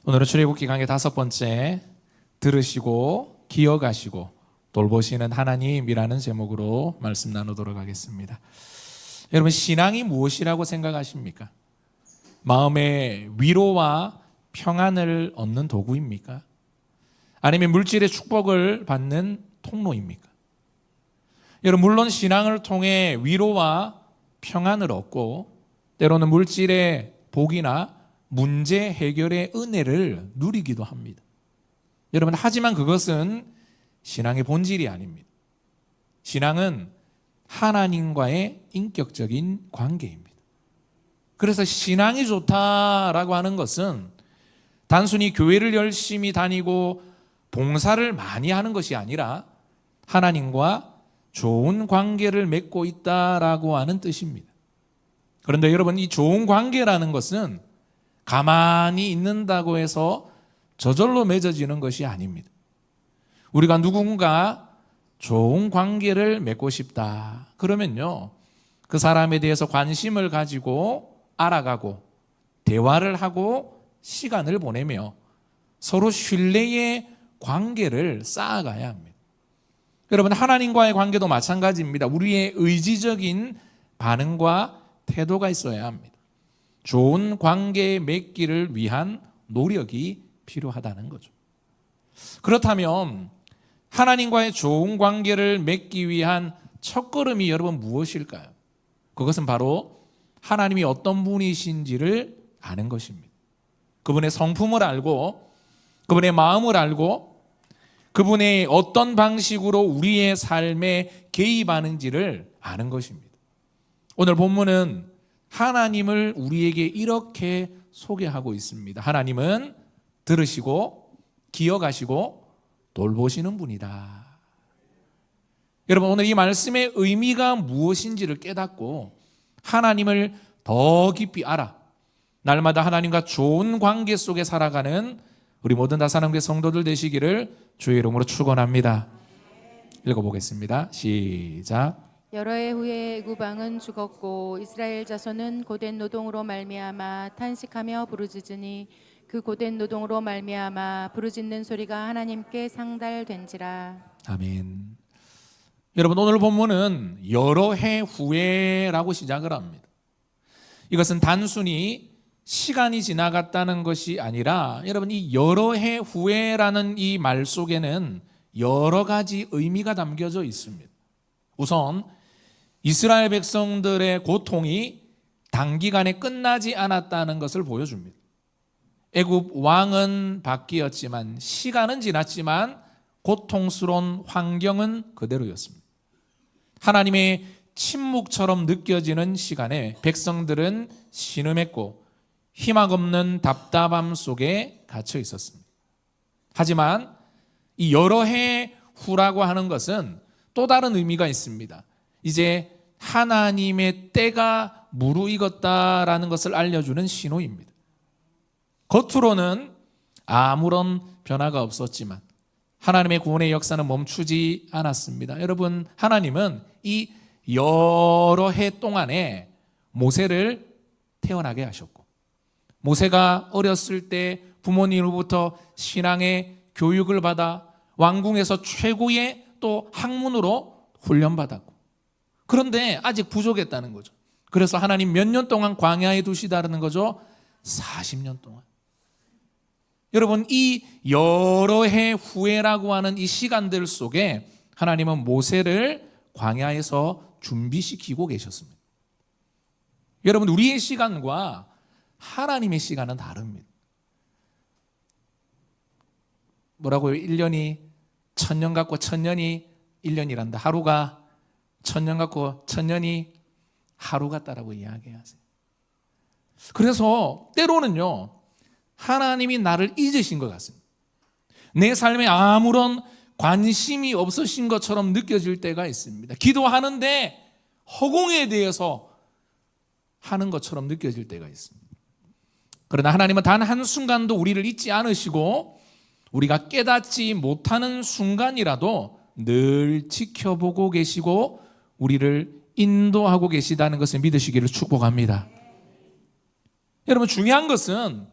오늘은 출애굽기 강의 5번째 들으시고 기억하시고 돌보시는 하나님이라는 제목으로 말씀 나누도록 하겠습니다. 여러분, 신앙이 무엇이라고 생각하십니까? 마음의 위로와 평안을 얻는 도구입니까? 아니면 물질의 축복을 받는 통로입니까? 여러분, 물론 신앙을 통해 위로와 평안을 얻고 때로는 물질의 복이나 문제 해결의 은혜를 누리기도 합니다. 여러분, 하지만 그것은 신앙의 본질이 아닙니다. 신앙은 하나님과의 인격적인 관계입니다. 그래서 신앙이 좋다라고 하는 것은 단순히 교회를 열심히 다니고 봉사를 많이 하는 것이 아니라 하나님과 좋은 관계를 맺고 있다라고 하는 뜻입니다. 그런데 여러분, 이 좋은 관계라는 것은 가만히 있는다고 해서 저절로 맺어지는 것이 아닙니다. 우리가 누군가 좋은 관계를 맺고 싶다 그러면요, 그 사람에 대해서 관심을 가지고 알아가고 대화를 하고 시간을 보내며 서로 신뢰의 관계를 쌓아가야 합니다. 여러분, 하나님과의 관계도 마찬가지입니다. 우리의 의지적인 반응과 태도가 있어야 합니다. 좋은 관계 맺기를 위한 노력이 필요하다는 거죠. 그렇다면 하나님과의 좋은 관계를 맺기 위한 첫걸음이 여러분 무엇일까요? 그것은 바로 하나님이 어떤 분이신지를 아는 것입니다. 그분의 성품을 알고 그분의 마음을 알고 그분의 어떤 방식으로 우리의 삶에 개입하는지를 아는 것입니다. 오늘 본문은 하나님을 우리에게 이렇게 소개하고 있습니다. 하나님은 들으시고 기억하시고 돌보시는 분이다. 여러분, 오늘 이 말씀의 의미가 무엇인지를 깨닫고 하나님을 더 깊이 알아 날마다 하나님과 좋은 관계 속에 살아가는 우리 모든 다사랑교회 성도들 되시기를 주의 이름으로 축원합니다. 읽어보겠습니다. 시작. 여러 해 후에 애굽 왕은 죽었고 이스라엘 자손은 고된 노동으로 말미암아 탄식하며 부르짖으니 그 고된 노동으로 말미암아 부르짖는 소리가 하나님께 상달된지라. 아멘. 여러분, 오늘 본문은 여러 해 후에라고 시작을 합니다. 이것은 단순히 시간이 지나갔다는 것이 아니라 여러분, 이 여러 해 후에라는 이 말 속에는 여러 가지 의미가 담겨져 있습니다. 우선 이스라엘 백성들의 고통이 단기간에 끝나지 않았다는 것을 보여줍니다. 애굽 왕은 바뀌었지만 시간은 지났지만 고통스러운 환경은 그대로였습니다. 하나님의 침묵처럼 느껴지는 시간에 백성들은 신음했고 희망 없는 답답함 속에 갇혀 있었습니다. 하지만 이 여러 해 후라고 하는 것은 또 다른 의미가 있습니다. 이제 하나님의 때가 무르익었다라는 것을 알려주는 신호입니다. 겉으로는 아무런 변화가 없었지만 하나님의 구원의 역사는 멈추지 않았습니다. 여러분, 하나님은 이 여러 해 동안에 모세를 태어나게 하셨고 모세가 어렸을 때 부모님으로부터 신앙의 교육을 받아 왕궁에서 최고의 또 학문으로 훈련받았고 그런데 아직 부족했다는 거죠. 그래서 하나님 몇 년 동안 광야에 두시다는 거죠? 40년 동안. 여러분, 이 여러 해 후에라고 하는 이 시간들 속에 하나님은 모세를 광야에서 준비시키고 계셨습니다. 여러분, 우리의 시간과 하나님의 시간은 다릅니다. 뭐라고요? 1년이 1000년 같고 1000년이 1년이란다. 하루가 1000년 같고 1000년이 하루 같다라고 이야기하세요. 그래서 때로는요, 하나님이 나를 잊으신 것 같습니다. 내 삶에 아무런 관심이 없으신 것처럼 느껴질 때가 있습니다. 기도하는데 허공에 대해서 하는 것처럼 느껴질 때가 있습니다. 그러나 하나님은 단 한순간도 우리를 잊지 않으시고 우리가 깨닫지 못하는 순간이라도 늘 지켜보고 계시고 우리를 인도하고 계시다는 것을 믿으시기를 축복합니다. 여러분, 중요한 것은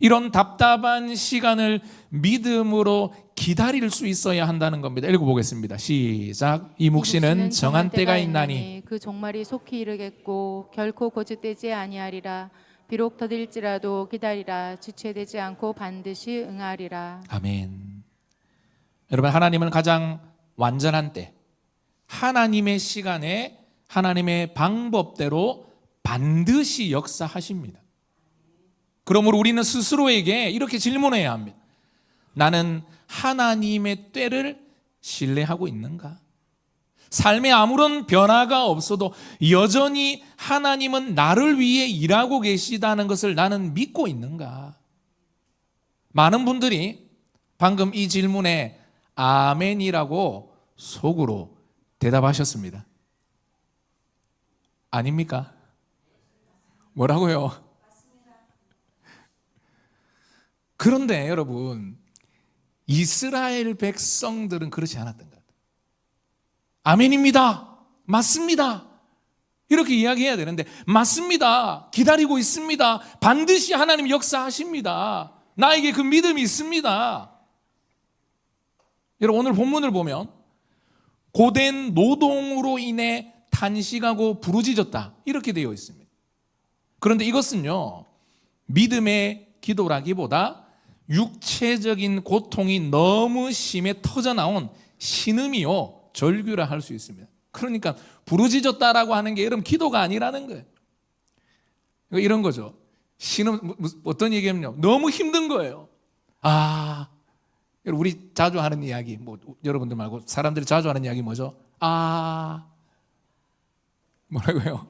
이런 답답한 시간을 믿음으로 기다릴 수 있어야 한다는 겁니다. 읽어보겠습니다. 시작. 이 묵시는 정한 때가 있나니 그 종말이 속히 이르겠고 결코 거짓되지 아니하리라. 비록 더딜지라도 기다리라. 지체되지 않고 반드시 응하리라. 아멘. 여러분, 하나님은 가장 완전한 때, 하나님의 시간에 하나님의 방법대로 반드시 역사하십니다. 그러므로 우리는 스스로에게 이렇게 질문해야 합니다. 나는 하나님의 때를 신뢰하고 있는가? 삶에 아무런 변화가 없어도 여전히 하나님은 나를 위해 일하고 계시다는 것을 나는 믿고 있는가? 많은 분들이 방금 이 질문에 아멘이라고 속으로 대답하셨습니다. 아닙니까? 뭐라고요? 그런데 여러분, 이스라엘 백성들은 그렇지 않았던 것 같아요. 아멘입니다. 맞습니다. 이렇게 이야기해야 되는데, 맞습니다. 기다리고 있습니다. 반드시 하나님 역사하십니다. 나에게 그 믿음이 있습니다. 여러분, 오늘 본문을 보면 고된 노동으로 인해 탄식하고 부르짖었다, 이렇게 되어 있습니다. 그런데 이것은요, 믿음의 기도라기보다 육체적인 고통이 너무 심해 터져나온 신음이요 절규라 할 수 있습니다. 그러니까 부르짖었다라고 하는 게 여러분 기도가 아니라는 거예요. 이런 거죠. 신음, 어떤 얘기냐면요, 너무 힘든 거예요. 우리 자주 하는 이야기, 뭐 여러분들 말고 사람들이 자주 하는 이야기 뭐죠? 뭐라고요?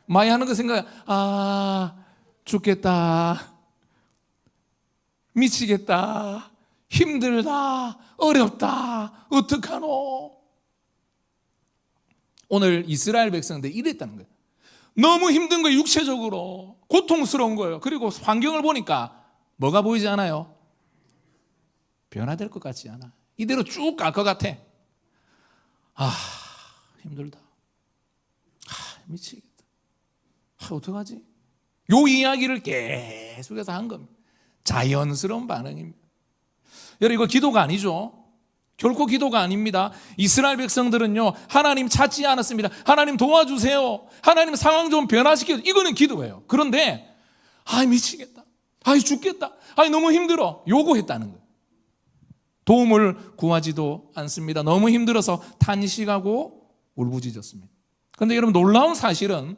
많이 하는 거 생각해. 죽겠다, 미치겠다, 힘들다, 어렵다, 어떡하노? 오늘 이스라엘 백성들 이랬다는 거예요. 너무 힘든 거예요. 육체적으로 고통스러운 거예요. 그리고 환경을 보니까 뭐가 보이지 않아요? 변화될 것 같지 않아. 이대로 쭉 갈 것 같아. 힘들다, 미치겠다, 어떡하지? 요 이야기를 계속해서 한 겁니다. 자연스러운 반응입니다. 여러분, 이거 기도가 아니죠. 결코 기도가 아닙니다. 이스라엘 백성들은요, 하나님 찾지 않았습니다. 하나님 도와주세요, 하나님 상황 좀 변화시켜, 이거는 기도예요. 그런데 미치겠다, 죽겠다, 너무 힘들어, 요구했다는 거예요. 도움을 구하지도 않습니다. 너무 힘들어서 탄식하고 울부짖었습니다. 그런데 여러분, 놀라운 사실은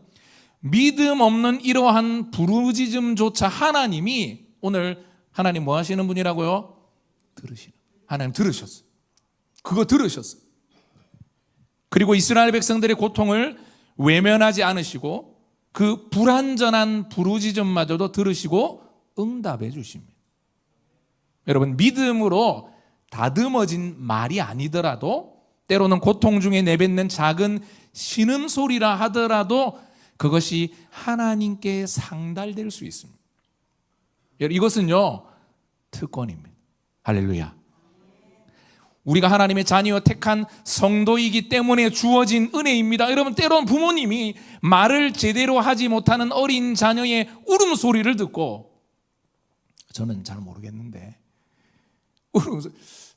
믿음 없는 이러한 부르짖음조차 하나님이 오늘 하나님 뭐 하시는 분이라고요? 들으시는. 하나님 들으셨어요. 그거 들으셨어요. 그리고 이스라엘 백성들의 고통을 외면하지 않으시고 그 불완전한 부르짖음마저도 들으시고 응답해 주십니다. 여러분, 믿음으로 다듬어진 말이 아니더라도 때로는 고통 중에 내뱉는 작은 신음소리라 하더라도 그것이 하나님께 상달될 수 있습니다. 이것은요, 특권입니다. 할렐루야. 우리가 하나님의 자녀 택한 성도이기 때문에 주어진 은혜입니다. 여러분, 때로는 부모님이 말을 제대로 하지 못하는 어린 자녀의 울음소리를 듣고, 저는 잘 모르겠는데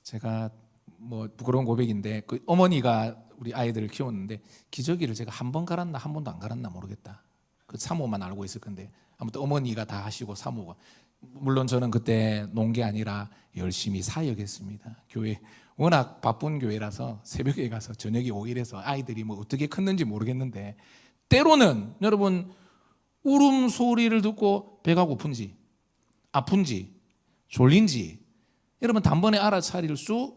제가 뭐 부끄러운 고백인데, 그 어머니가 우리 아이들을 키웠는데 기저귀를 제가 한 번 갈았나 한 번도 안 갈았나 모르겠다. 그 사모만 알고 있을 건데, 아무튼 어머니가 다 하시고 사모가, 물론 저는 그때 논 게 아니라 열심히 사역했습니다. 교회 워낙 바쁜 교회라서 새벽에 가서 저녁에 5일에서 아이들이 뭐 어떻게 컸는지 모르겠는데, 때로는 여러분 울음소리를 듣고 배가 고픈지 아픈지 졸린지 여러분 단번에 알아차릴 수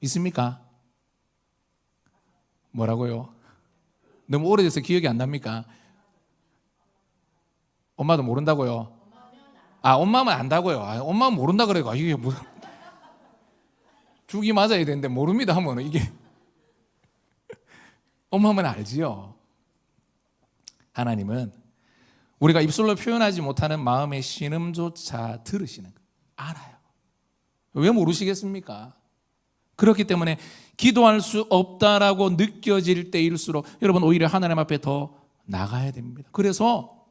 있습니까? 뭐라고요? 너무 오래돼서 기억이 안 납니까? 엄마도 모른다고요? 엄마만 안다고요? 엄마는 모른다 그래요. 이게 뭐 죽이 맞아야 되는데 모릅니다 하면 이게 엄마만 알지요. 하나님은 우리가 입술로 표현하지 못하는 마음의 신음조차 들으시는 거 알아요. 왜 모르시겠습니까? 그렇기 때문에 기도할 수 없다라고 느껴질 때일수록 여러분 오히려 하나님 앞에 더 나가야 됩니다. 그래서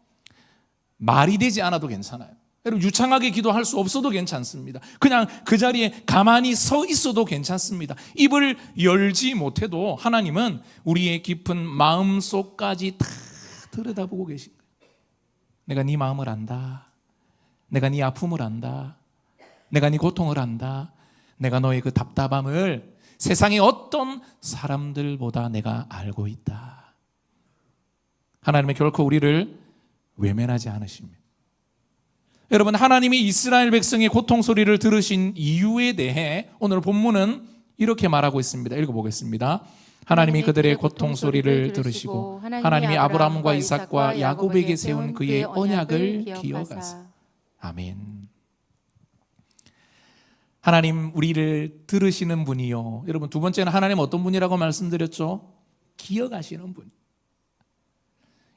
말이 되지 않아도 괜찮아요. 여러분 유창하게 기도할 수 없어도 괜찮습니다. 그냥 그 자리에 가만히 서 있어도 괜찮습니다. 입을 열지 못해도 하나님은 우리의 깊은 마음속까지 다 들여다보고 계신 거예요. 내가 네 마음을 안다. 내가 네 아픔을 안다. 내가 네 고통을 안다. 내가 너의 그 답답함을 세상의 어떤 사람들보다 내가 알고 있다. 하나님은 결코 우리를 외면하지 않으십니다. 여러분, 하나님이 이스라엘 백성의 고통 소리를 들으신 이유에 대해 오늘 본문은 이렇게 말하고 있습니다. 읽어보겠습니다. 하나님이 그들의 고통 소리를 들으시고 하나님이 아브라함과 이삭과 야곱에게 세운 그의 언약을 기억하사. 아멘. 하나님 우리를 들으시는 분이요. 여러분, 두 번째는 하나님 어떤 분이라고 말씀드렸죠? 기억하시는 분.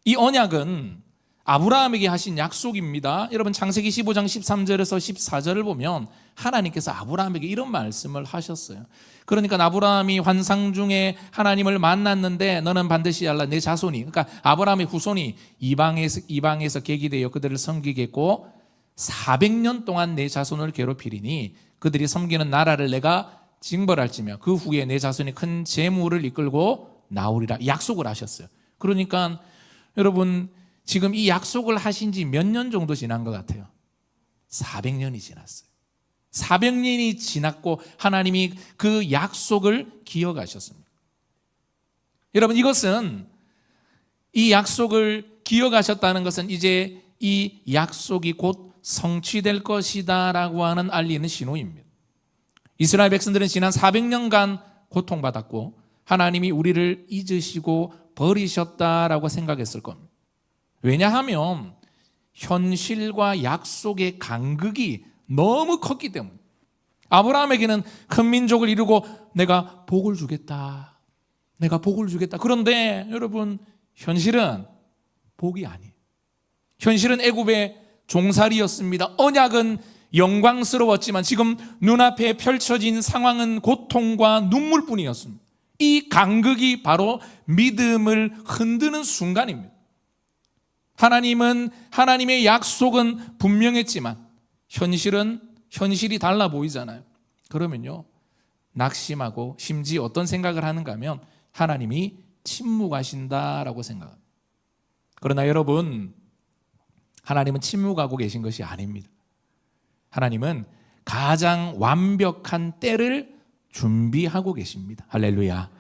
이 언약은 아브라함에게 하신 약속입니다. 여러분, 창세기 15장 13절에서 14절을 보면 하나님께서 아브라함에게 이런 말씀을 하셨어요. 그러니까 아브라함이 환상 중에 하나님을 만났는데 너는 반드시 알라, 내 자손이, 그러니까 아브라함의 후손이 이방에서 계기되어 그들을 섬기겠고 400년 동안 내 자손을 괴롭히리니 그들이 섬기는 나라를 내가 징벌할지며 그 후에 내 자손이 큰 재물을 이끌고 나오리라 약속을 하셨어요. 그러니까 여러분, 지금 이 약속을 하신 지 몇 년 정도 지난 것 같아요? 400년이 지났어요. 400년이 지났고 하나님이 그 약속을 기억하셨습니다. 여러분, 이것은 이 약속을 기억하셨다는 것은 이제 이 약속이 곧 성취될 것이다 라고 하는 알리는 신호입니다. 이스라엘 백성들은 지난 400년간 고통받았고 하나님이 우리를 잊으시고 버리셨다라고 생각했을 겁니다. 왜냐하면 현실과 약속의 간극이 너무 컸기 때문에. 아브라함에게는 큰 민족을 이루고 내가 복을 주겠다. 내가 복을 주겠다. 그런데 여러분, 현실은 복이 아니에요. 현실은 애굽의 종살이였습니다. 언약은 영광스러웠지만 지금 눈앞에 펼쳐진 상황은 고통과 눈물뿐이었습니다. 이 간극이 바로 믿음을 흔드는 순간입니다. 하나님의 약속은 분명했지만 현실이 달라 보이잖아요. 그러면요, 낙심하고 심지어 어떤 생각을 하는가 하면 하나님이 침묵하신다라고 생각합니다. 그러나 여러분, 하나님은 침묵하고 계신 것이 아닙니다. 하나님은 가장 완벽한 때를 준비하고 계십니다. 할렐루야.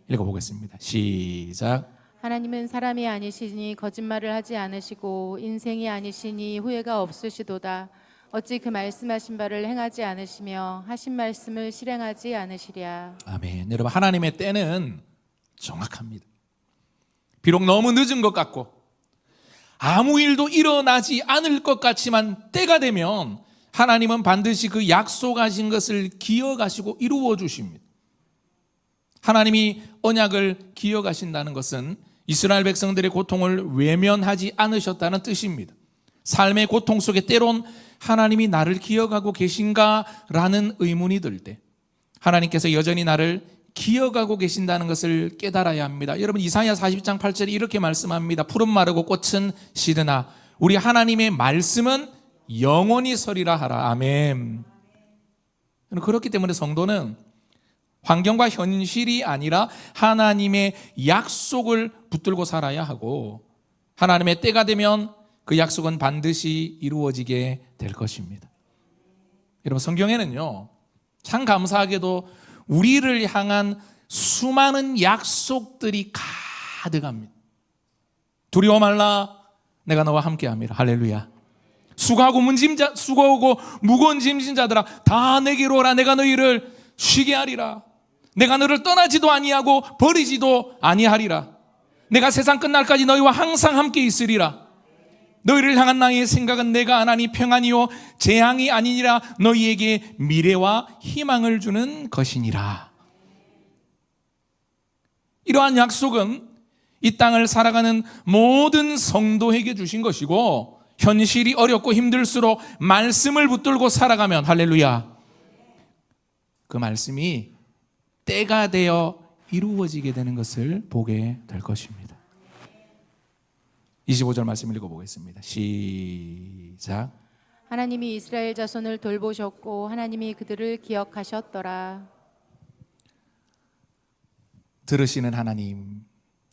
읽어보겠습니다. 시작. 하나님은 사람이 아니시니 거짓말을 하지 않으시고 인생이 아니시니 후회가 없으시도다. 어찌 그 말씀하신 바를 행하지 않으시며 하신 말씀을 실행하지 않으시랴. 아멘. 여러분, 하나님의 때는 정확합니다. 비록 너무 늦은 것 같고 아무 일도 일어나지 않을 것 같지만 때가 되면 하나님은 반드시 그 약속하신 것을 기억하시고 이루어 주십니다. 하나님이 언약을 기억하신다는 것은 이스라엘 백성들의 고통을 외면하지 않으셨다는 뜻입니다. 삶의 고통 속에 때론 하나님이 나를 기억하고 계신가라는 의문이 들 때 하나님께서 여전히 나를 기억하고 계신다는 것을 깨달아야 합니다. 여러분, 이사야 40장 8절에 이렇게 말씀합니다. 푸른 마르고 꽃은 시드나 우리 하나님의 말씀은 영원히 서리라 하라. 아멘. 그렇기 때문에 성도는 환경과 현실이 아니라 하나님의 약속을 붙들고 살아야 하고 하나님의 때가 되면 그 약속은 반드시 이루어지게 될 것입니다. 여러분, 성경에는요, 참 감사하게도 우리를 향한 수많은 약속들이 가득합니다. 두려워 말라, 내가 너와 함께함이라. 할렐루야. 수고하고 무거운 짐진 자들아 다 내게로 오라. 내가 너희를 쉬게 하리라. 내가 너를 떠나지도 아니하고 버리지도 아니하리라. 내가 세상 끝날까지 너희와 항상 함께 있으리라. 너희를 향한 나의 생각은 내가 하나니 평안이요 재앙이 아니니라. 너희에게 미래와 희망을 주는 것이니라. 이러한 약속은 이 땅을 살아가는 모든 성도에게 주신 것이고 현실이 어렵고 힘들수록 말씀을 붙들고 살아가면 할렐루야, 그 말씀이 때가 되어 이루어지게 되는 것을 보게 될 것입니다. 25절 말씀 읽어보겠습니다. 시작. 하나님이 이스라엘 자손을 돌보셨고 하나님이 그들을 기억하셨더라. 들으시는 하나님,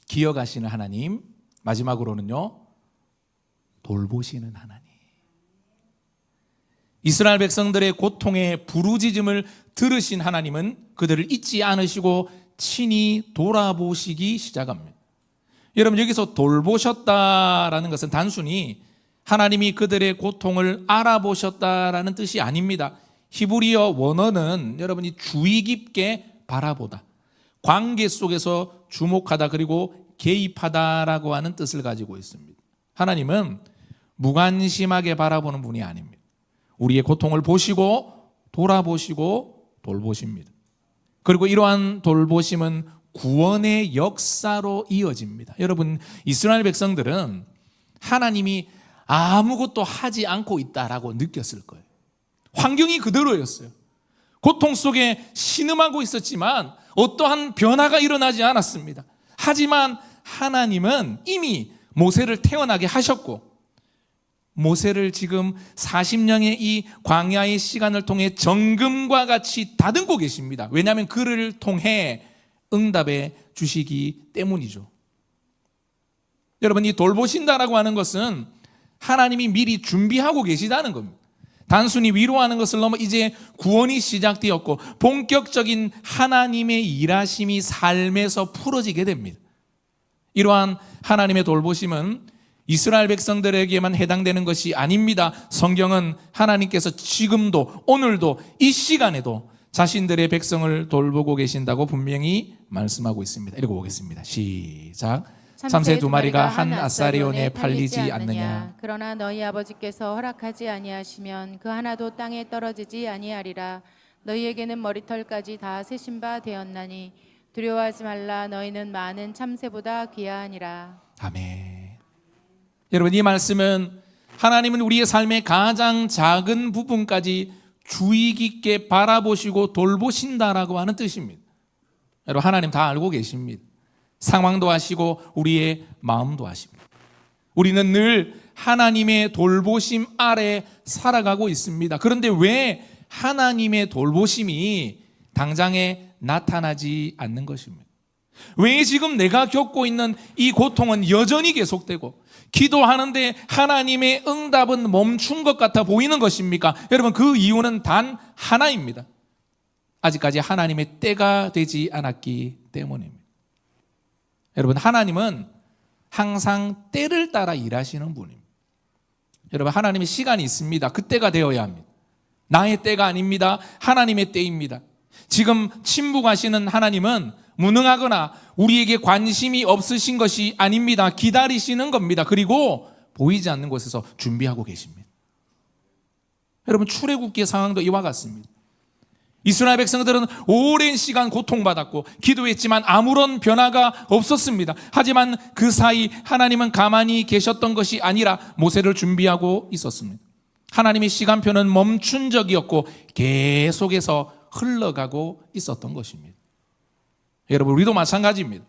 기억하시는 하나님, 마지막으로는요, 돌보시는 하나님. 이스라엘 백성들의 고통의 부르짖음을 들으신 하나님은 그들을 잊지 않으시고 친히 돌아보시기 시작합니다. 여러분, 여기서 돌보셨다라는 것은 단순히 하나님이 그들의 고통을 알아보셨다라는 뜻이 아닙니다. 히브리어 원어는 여러분이 주의 깊게 바라보다, 관계 속에서 주목하다, 그리고 개입하다라고 하는 뜻을 가지고 있습니다. 하나님은 무관심하게 바라보는 분이 아닙니다. 우리의 고통을 보시고 돌아보시고 돌보십니다. 그리고 이러한 돌보심은 구원의 역사로 이어집니다. 여러분, 이스라엘 백성들은 하나님이 아무것도 하지 않고 있다라고 느꼈을 거예요. 환경이 그대로였어요. 고통 속에 신음하고 있었지만 어떠한 변화가 일어나지 않았습니다. 하지만 하나님은 이미 모세를 태어나게 하셨고, 모세를 지금 40년의 이 광야의 시간을 통해 정금과 같이 다듬고 계십니다. 왜냐하면 그를 통해 응답해 주시기 때문이죠. 여러분, 이 돌보신다라고 하는 것은 하나님이 미리 준비하고 계시다는 겁니다. 단순히 위로하는 것을 넘어 이제 구원이 시작되었고 본격적인 하나님의 일하심이 삶에서 풀어지게 됩니다. 이러한 하나님의 돌보심은 이스라엘 백성들에게만 해당되는 것이 아닙니다. 성경은 하나님께서 지금도, 오늘도, 이 시간에도 자신들의 백성을 돌보고 계신다고 분명히 말씀하고 있습니다. 읽어보겠습니다. 시작. 참새 두 마리가 한 아사리온에 팔리지 않느냐. 그러나 너희 아버지께서 허락하지 아니하시면 그 하나도 땅에 떨어지지 아니하리라. 너희에게는 머리털까지 다 세신 바 되었나니 두려워하지 말라. 너희는 많은 참새보다 귀하니라. 아멘. 여러분, 이 말씀은 하나님은 우리의 삶의 가장 작은 부분까지 주의 깊게 바라보시고 돌보신다라고 하는 뜻입니다. 여러분, 하나님 다 알고 계십니다. 상황도 아시고 우리의 마음도 아십니다. 우리는 늘 하나님의 돌보심 아래 살아가고 있습니다. 그런데 왜 하나님의 돌보심이 당장에 나타나지 않는 것입니다? 왜 지금 내가 겪고 있는 이 고통은 여전히 계속되고 기도하는데 하나님의 응답은 멈춘 것 같아 보이는 것입니까? 여러분, 그 이유는 단 하나입니다. 아직까지 하나님의 때가 되지 않았기 때문입니다. 여러분, 하나님은 항상 때를 따라 일하시는 분입니다. 여러분, 하나님의 시간이 있습니다. 그 때가 되어야 합니다. 나의 때가 아닙니다. 하나님의 때입니다. 지금 침묵하시는 하나님은 무능하거나 우리에게 관심이 없으신 것이 아닙니다. 기다리시는 겁니다. 그리고 보이지 않는 곳에서 준비하고 계십니다. 여러분, 출애굽기의 상황도 이와 같습니다. 이스라엘 백성들은 오랜 시간 고통받았고 기도했지만 아무런 변화가 없었습니다. 하지만 그 사이 하나님은 가만히 계셨던 것이 아니라 모세를 준비하고 있었습니다. 하나님의 시간표는 멈춘 적이었고 계속해서 흘러가고 있었던 것입니다. 여러분, 우리도 마찬가지입니다.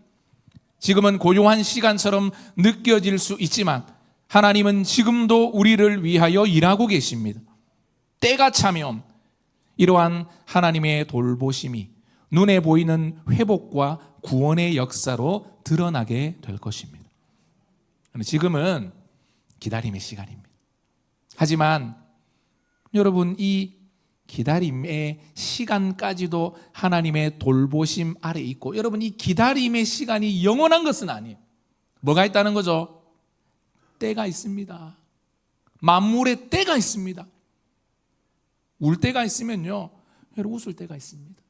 지금은 고요한 시간처럼 느껴질 수 있지만 하나님은 지금도 우리를 위하여 일하고 계십니다. 때가 차면 이러한 하나님의 돌보심이 눈에 보이는 회복과 구원의 역사로 드러나게 될 것입니다. 지금은 기다림의 시간입니다. 하지만 여러분, 이 기다림의 시간까지도 하나님의 돌보심 아래 있고, 여러분, 이 기다림의 시간이 영원한 것은 아니에요. 뭐가 있다는 거죠? 때가 있습니다. 만물의 때가 있습니다. 울 때가 있으면요, 여러분, 웃을 때가 있습니다.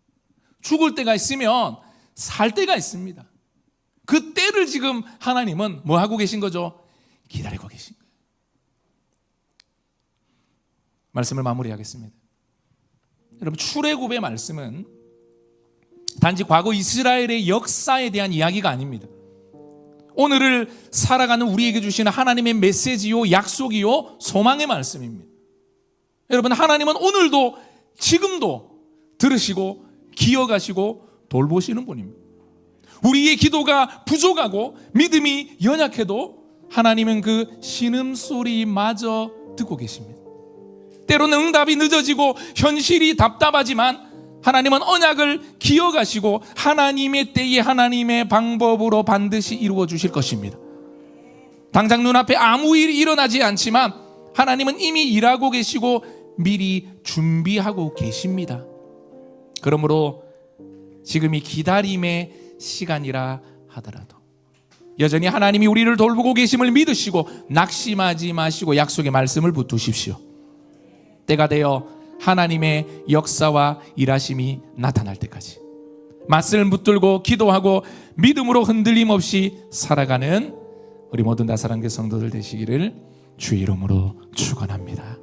죽을 때가 있으면 살 때가 있습니다. 그 때를 지금 하나님은 뭐 하고 계신 거죠? 기다리고 계신 거예요. 말씀을 마무리하겠습니다. 여러분, 출애굽의 말씀은 단지 과거 이스라엘의 역사에 대한 이야기가 아닙니다. 오늘을 살아가는 우리에게 주시는 하나님의 메시지요, 약속이요, 소망의 말씀입니다. 여러분, 하나님은 오늘도 지금도 들으시고 기억하시고 돌보시는 분입니다. 우리의 기도가 부족하고 믿음이 연약해도 하나님은 그 신음소리마저 듣고 계십니다. 때로는 응답이 늦어지고 현실이 답답하지만 하나님은 언약을 기억하시고 하나님의 때에 하나님의 방법으로 반드시 이루어 주실 것입니다. 당장 눈앞에 아무 일이 일어나지 않지만 하나님은 이미 일하고 계시고 미리 준비하고 계십니다. 그러므로 지금이 기다림의 시간이라 하더라도 여전히 하나님이 우리를 돌보고 계심을 믿으시고 낙심하지 마시고 약속의 말씀을 붙드십시오. 때가 되어 하나님의 역사와 일하심이 나타날 때까지 맞을 붙들고 기도하고 믿음으로 흔들림 없이 살아가는 우리 모든 다사랑교회 성도들 되시기를 주의 이름으로 축원합니다.